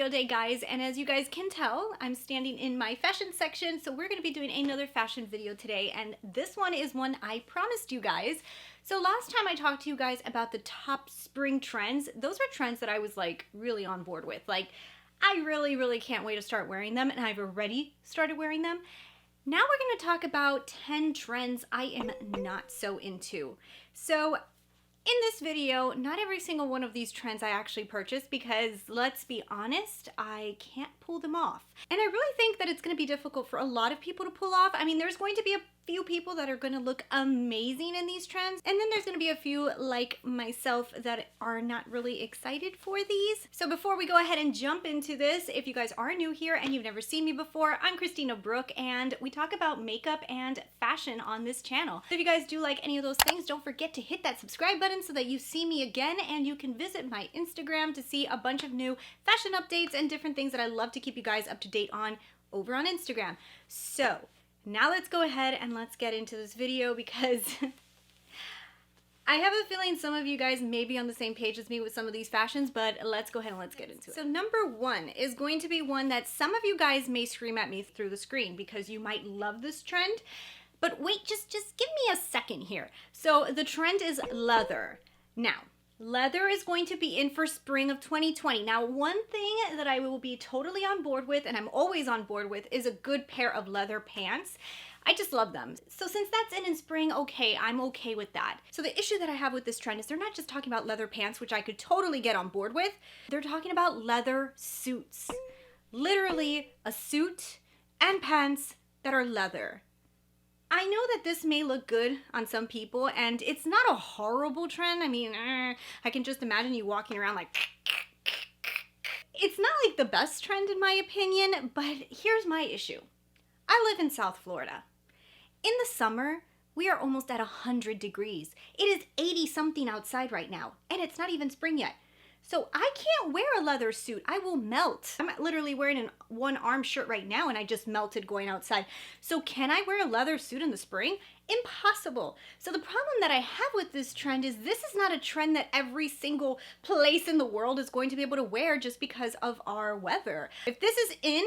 video day, guys, and as you guys can tell, I'm standing in my fashion section, so we're going to be doing another fashion video today, and this one is one I promised you guys. So last time I talked to you guys about the top spring trends, those were trends that I was like really on board with. Like, I really can't wait to start wearing them, and I've already started wearing them. Now we're going to talk about 10 trends I am not so into. So in this video, not every single one of these trends I actually purchased because, let's be honest, I can't pull them off. And I really think that it's going to be difficult for a lot of people to pull off. I mean, there's going to be a few people that are going to look amazing in these trends, and then there's going to be a few like myself that are not really excited for these. So before we go ahead and jump into this, if you guys are new here and you've never seen me before, I'm Christina Brooke, and we talk about makeup and fashion on this channel. So if you guys do like any of those things, don't forget to hit that subscribe button so that you see me again, and you can visit my Instagram to see a bunch of new fashion updates and different things that I love to keep you guys up to date on over on Instagram. So now let's go ahead and let's get into this video because I have a feeling some of you guys may be on the same page as me with some of these fashions, but let's go ahead and let's get into it. So number one is going to be one that some of you guys may scream at me through the screen because you might love this trend, but wait, just give me a second here. So the trend is leather. Now, leather is going to be in for spring of 2020. Now, one thing that I will be totally on board with, and I'm always on board with, is a good pair of leather pants. I just love them. So since that's in spring, okay, I'm okay with that. So the issue that I have with this trend is they're not just talking about leather pants, which I could totally get on board with. They're talking about leather suits. Literally a suit and pants that are leather. I know that this may look good on some people, and it's not a horrible trend. I mean, I can just imagine you walking around like... It's not like the best trend in my opinion, but here's my issue. I live in South Florida. In the summer, we are almost at 100 degrees. It is 80 something outside right now, and it's not even spring yet. So I can't wear a leather suit. I will melt. I'm literally wearing a one-arm shirt right now, and I just melted going outside. So can I wear a leather suit in the spring? Impossible. So the problem that I have with this trend is this is not a trend that every single place in the world is going to be able to wear just because of our weather. If this is in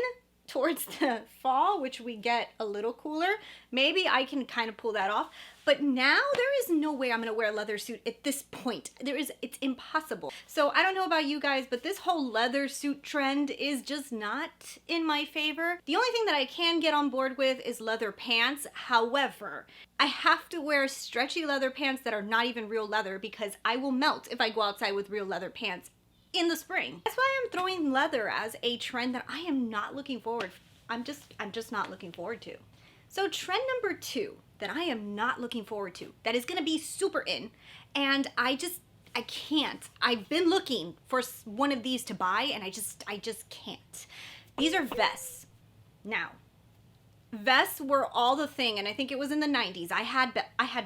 towards the fall, which we get a little cooler, maybe I can kind of pull that off. But now there is no way I'm gonna wear a leather suit at this point. It's impossible. So I don't know about you guys, but this whole leather suit trend is just not in my favor. The only thing that I can get on board with is leather pants. However, I have to wear stretchy leather pants that are not even real leather because I will melt if I go outside with real leather pants in the spring. That's why I'm throwing leather as a trend that I am not looking forward. I'm just not looking forward to. So trend number two that I am not looking forward to, that is gonna be super in, and I can't. I've been looking for one of these to buy, and I just can't. These are vests. Now, vests were all the thing, and I think it was in the 90s. I had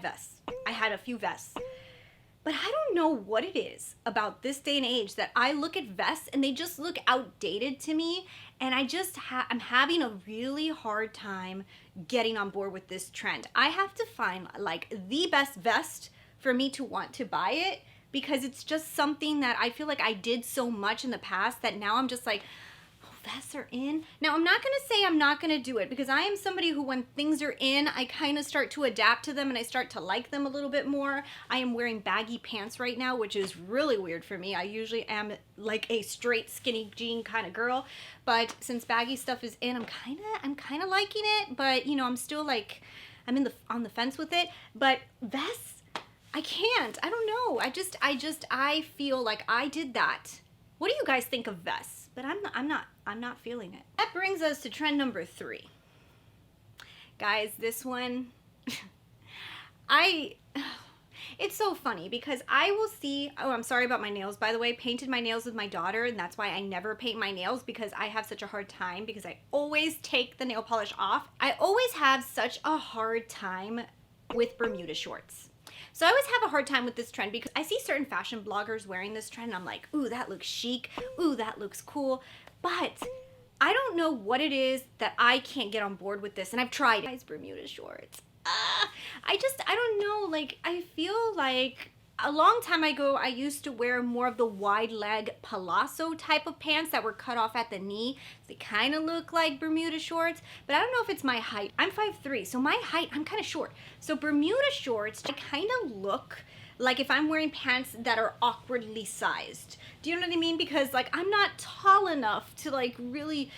vests. I had a few vests. But I don't know what it is about this day and age that I look at vests and they just look outdated to me, and I'm having a really hard time getting on board with this trend. I have to find like the best vest for me to want to buy it because it's just something that I feel like I did so much in the past that now I'm just like, vests are in. Now, I'm not gonna say I'm not gonna do it because I am somebody who, when things are in, I kind of start to adapt to them and I start to like them a little bit more. I am wearing baggy pants right now, which is really weird for me. I usually am like a straight skinny jean kind of girl, but since baggy stuff is in, I'm kind of liking it, but you know, I'm still like, I'm on the fence with it. But vests, I can't. I don't know. I feel like I did that. What do you guys think of vests? But I'm not feeling it. That brings us to trend number three. Guys, this one, it's so funny because I will see, oh, I'm sorry about my nails, by the way, painted my nails with my daughter, and that's why I never paint my nails because I have such a hard time because I always take the nail polish off. I always have such a hard time with Bermuda shorts. So I always have a hard time with this trend because I see certain fashion bloggers wearing this trend and I'm like, ooh, that looks chic. Ooh, that looks cool. But I don't know what it is that I can't get on board with this. And I've tried it. Guys, Bermuda shorts. I don't know. Like, I feel like A long time ago, I used to wear more of the wide leg palazzo type of pants that were cut off at the knee. They kind of look like Bermuda shorts, but I don't know if it's my height. I'm 5'3", so my height, I'm kind of short. So Bermuda shorts kind of look like if I'm wearing pants that are awkwardly sized. Do you know what I mean? Because like I'm not tall enough to like really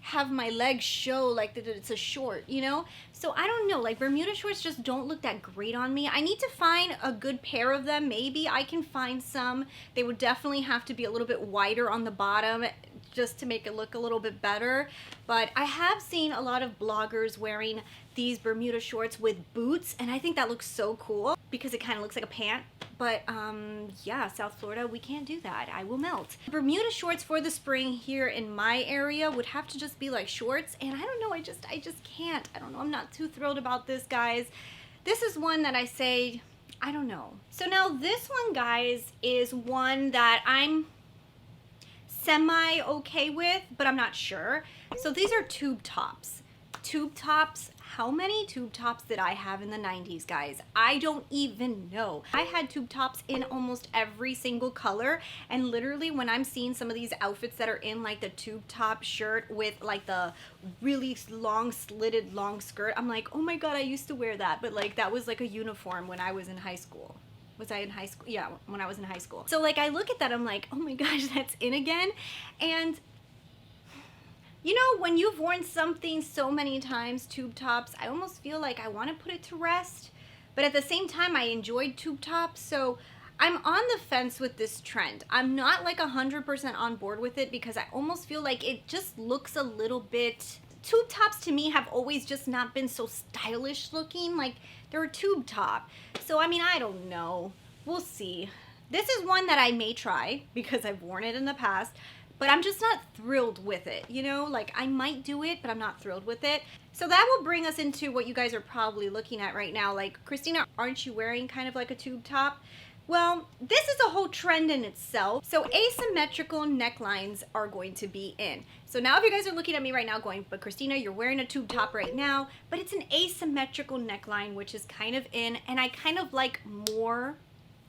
have my legs show like that it's a short, you know? So I don't know, like Bermuda shorts just don't look that great on me. I need to find a good pair of them. Maybe I can find some. They would definitely have to be a little bit wider on the bottom just to make it look a little bit better. But I have seen a lot of bloggers wearing these Bermuda shorts with boots, and I think that looks so cool because it kind of looks like a pant. But yeah, South Florida, we can't do that. I will melt. Bermuda shorts for the spring here in my area would have to just be like shorts, and I don't know, I just can't. I don't know, I'm not too thrilled about this, guys. This is one that I say, I don't know. So now this one, guys, is one that I'm semi okay with, but I'm not sure. So these are tube tops. Tube tops. How many tube tops did I have in the 90s, guys? I don't even know. I had tube tops in almost every single color, and literally when I'm seeing some of these outfits that are in like the tube top shirt with like the really long slitted long skirt, I'm like, oh my god, I used to wear that. But like that was like a uniform when I was in high school. Was I in high school? Yeah, when I was in high school. So like I look at that, I'm like, oh my gosh, that's in again. And you know, when you've worn something so many times, tube tops, I almost feel like I want to put it to rest. But at the same time, I enjoyed tube tops, so I'm on the fence with this trend. I'm not like 100% on board with it because I almost feel like it just looks a little bit... Tube tops to me have always just not been so stylish looking. Like, they're a tube top. So, I mean, I don't know. We'll see. This is one that I may try because I've worn it in the past. But I'm just not thrilled with it, you know? Like, I might do it, but I'm not thrilled with it. So that will bring us into what you guys are probably looking at right now. Like, Christina, aren't you wearing kind of like a tube top? Well, this is a whole trend in itself. So asymmetrical necklines are going to be in. So now if you guys are looking at me right now going, but Christina, you're wearing a tube top right now, but it's an asymmetrical neckline, which is kind of in, and I kind of like more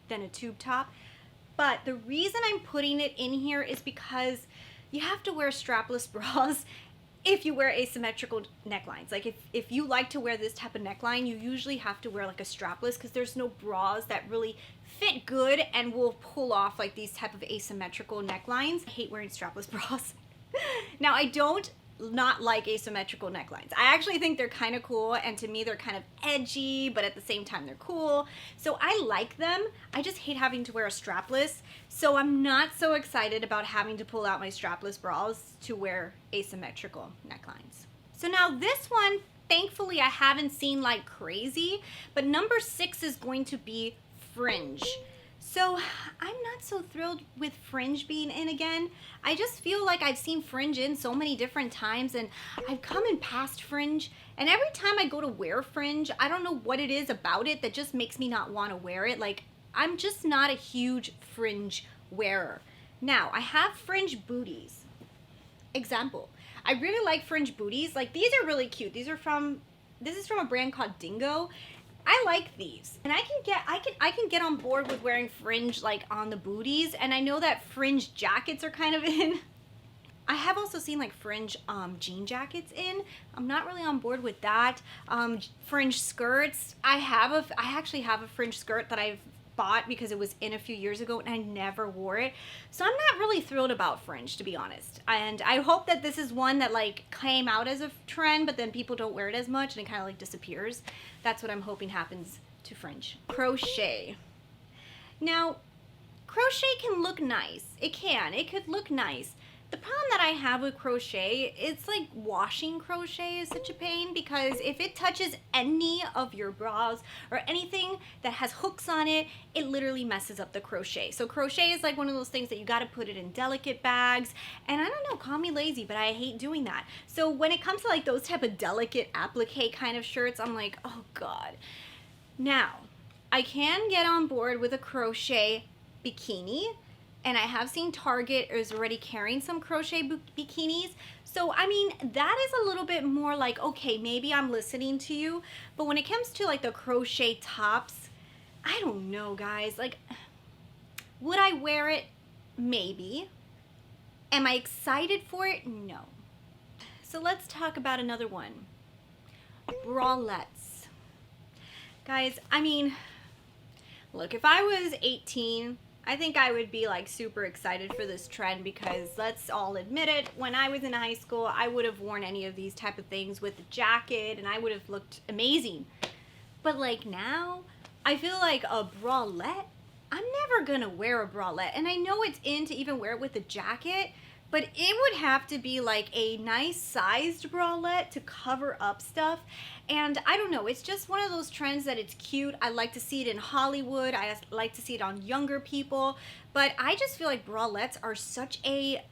than a tube top. But the reason I'm putting it in here is because you have to wear strapless bras if you wear asymmetrical necklines. Like if you like to wear this type of neckline, you usually have to wear like a strapless because there's no bras that really fit good and will pull off like these type of asymmetrical necklines. I hate wearing strapless bras. Now I don't not like asymmetrical necklines. I actually think they're kind of cool, and to me they're kind of edgy, but at the same time they're cool. So I like them. I just hate having to wear a strapless. So I'm not so excited about having to pull out my strapless bras to wear asymmetrical necklines. So now this one, thankfully I haven't seen like crazy, but number 6 is going to be Fringe. So I'm not so thrilled with Fringe being in again. I just feel like I've seen Fringe in so many different times, and I've come in past Fringe, and every time I go to wear Fringe, I don't know what it is about it that just makes me not want to wear it. Like, I'm just not a huge Fringe wearer. Now, I have Fringe booties. Example, I really like Fringe booties. Like, these are really cute. This is from a brand called Dingo. I like these, and I can get on board with wearing Fringe like on the booties, and I know that Fringe jackets are kind of in. I have also seen like Fringe jean jackets in. I'm not really on board with that. Fringe skirts. I actually have a Fringe skirt that I've bought because it was in a few years ago and I never wore it. So I'm not really thrilled about Fringe, to be honest. And I hope that this is one that like came out as a trend, but then people don't wear it as much and it kind of like disappears. That's what I'm hoping happens to Fringe. Crochet. Now, crochet can look nice. It can. It could look nice. The problem that I have with crochet, it's like washing crochet is such a pain because if it touches any of your bras or anything that has hooks on it, it literally messes up the crochet. So crochet is like one of those things that you got to put it in delicate bags, and I don't know, call me lazy, but I hate doing that. So when it comes to like those type of delicate applique kind of shirts, I'm like, oh God. Now, I can get on board with a crochet bikini, and I have seen Target is already carrying some crochet bikinis. So, I mean, that is a little bit more like, okay, maybe I'm listening to you. But when it comes to like the crochet tops, I don't know, guys. Like, would I wear it? Maybe. Am I excited for it? No. So let's talk about another one. Bralettes. Guys, I mean, look, if I was 18, I think I would be like super excited for this trend because let's all admit it, when I was in high school, I would have worn any of these type of things with a jacket and I would have looked amazing. But like now, I feel like a bralette, I'm never gonna wear a bralette. And I know it's in to even wear it with a jacket, but it would have to be like a nice sized bralette to cover up stuff. And I don't know, it's just one of those trends that it's cute. I like to see it in Hollywood. I like to see it on younger people. But I just feel like bralettes are such a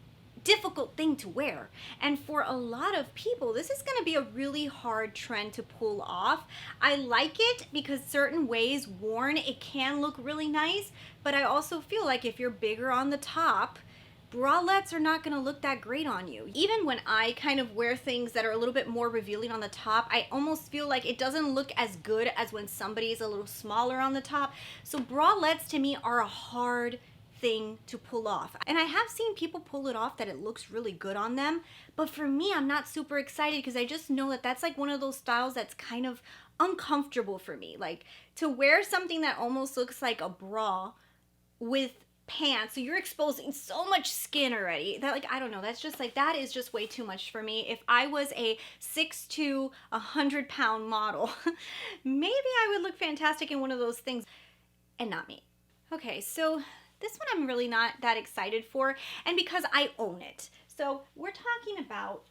difficult thing to wear. And for a lot of people, this is going to be a really hard trend to pull off. I like it because certain ways worn, it can look really nice. But I also feel like if you're bigger on the top, bralettes are not going to look that great on you. Even when I kind of wear things that are a little bit more revealing on the top, I almost feel like it doesn't look as good as when somebody is a little smaller on the top. So bralettes to me are a hard thing to pull off. And I have seen people pull it off that it looks really good on them. But for me, I'm not super excited because I just know that that's like one of those styles that's kind of uncomfortable for me. Like to wear something that almost looks like a bra with pants, so you're exposing so much skin already that, like, I don't know, that's just like, that is just way too much for me. If I was a 6'2", 100-pound model, maybe I would look fantastic in one of those things, and not me. Okay, so this one I'm really not that excited for, and because I own it. So we're talking about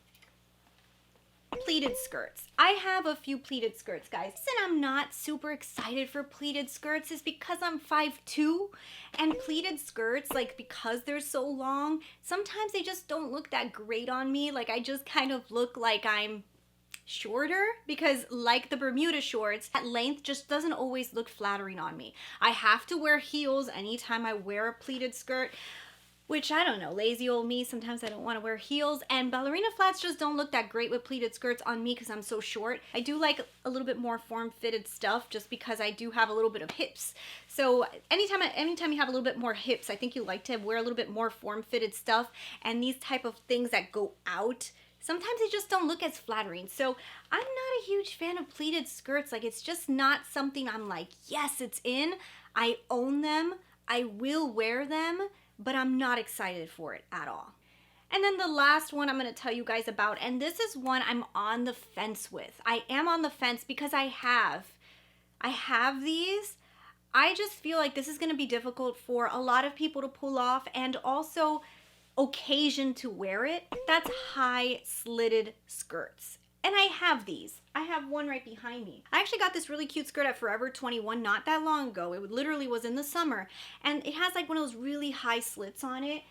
pleated skirts. I have a few pleated skirts, guys. And I'm not super excited for pleated skirts is because I'm 5'2", and pleated skirts, like, because they're so long, sometimes they just don't look that great on me. Like, I just kind of look like I'm shorter because, like the Bermuda shorts, that length just doesn't always look flattering on me. I have to wear heels anytime I wear a pleated skirt, which, I don't know, lazy old me, sometimes I don't want to wear heels, and ballerina flats just don't look that great with pleated skirts on me because I'm so short. I do like a little bit more form-fitted stuff just because I do have a little bit of hips. So anytime you have a little bit more hips, I think you like to wear a little bit more form-fitted stuff, and these type of things that go out, sometimes they just don't look as flattering. So I'm not a huge fan of pleated skirts. Like, it's just not something I'm like, yes, it's in. I own them. I will wear them, but I'm not excited for it at all. And then the last one I'm going to tell you guys about, and this is one I'm on the fence with. I am on the fence because I have these. I just feel like this is going to be difficult for a lot of people to pull off, and also occasion to wear it. That's high slitted skirts. And I have these. I have one right behind me. I actually got this really cute skirt at Forever 21 not that long ago. It literally was in the summer. And it has like one of those really high slits on it.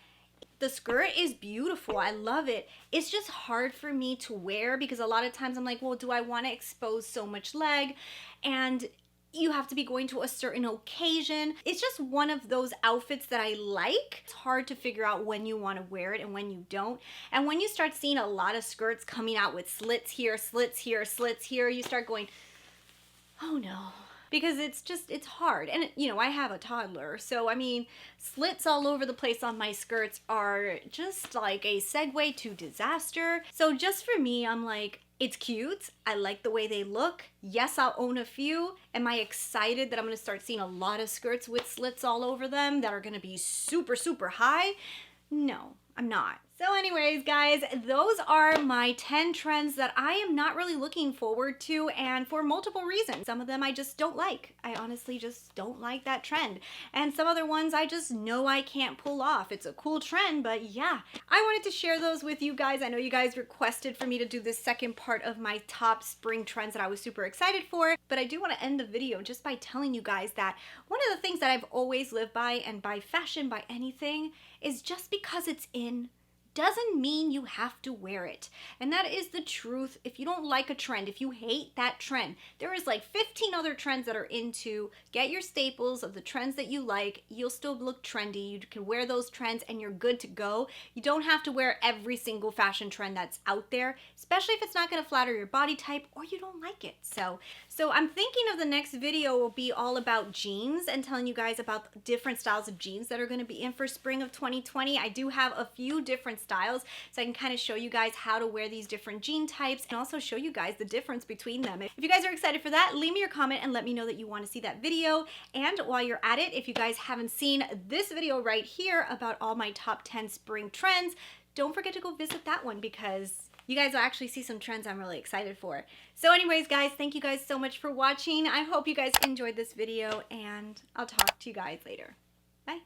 The skirt is beautiful. I love it. It's just hard for me to wear because a lot of times I'm like, well, do I want to expose so much leg? And you have to be going to a certain occasion. It's just one of those outfits that I like. It's hard to figure out when you want to wear it and when you don't. And when you start seeing a lot of skirts coming out with slits here, slits here, slits here, you start going, oh no. Because it's hard. And you know, I have a toddler, so I mean, slits all over the place on my skirts are just like a segue to disaster. So just for me, I'm like, it's cute. I like the way they look. Yes, I'll own a few. Am I excited that I'm going to start seeing a lot of skirts with slits all over them that are going to be super, super high? No, I'm not. So anyways, guys, those are my 10 trends that I am not really looking forward to, and for multiple reasons. Some of them I just don't like. I honestly just don't like that trend. And some other ones I just know I can't pull off. It's a cool trend, but yeah. I wanted to share those with you guys. I know you guys requested for me to do this second part of my top spring trends that I was super excited for, but I do want to end the video just by telling you guys that one of the things that I've always lived by, and by fashion, by anything, is just because it's in, doesn't mean you have to wear it. And that is the truth. If you don't like a trend, if you hate that trend, there is like 15 other trends that are into. Get your staples of the trends that you like. You'll still look trendy. You can wear those trends and you're good to go. You don't have to wear every single fashion trend that's out there, especially if it's not going to flatter your body type or you don't like it. So I'm thinking of the next video will be all about jeans and telling you guys about different styles of jeans that are going to be in for spring of 2020. I do have a few different styles, so I can kind of show you guys how to wear these different jean types and also show you guys the difference between them. If you guys are excited for that, leave me your comment and let me know that you want to see that video. And while you're at it, if you guys haven't seen this video right here about all my top 10 spring trends, don't forget to go visit that one because you guys will actually see some trends I'm really excited for. So anyways, guys, thank you guys so much for watching. I hope you guys enjoyed this video and I'll talk to you guys later. Bye.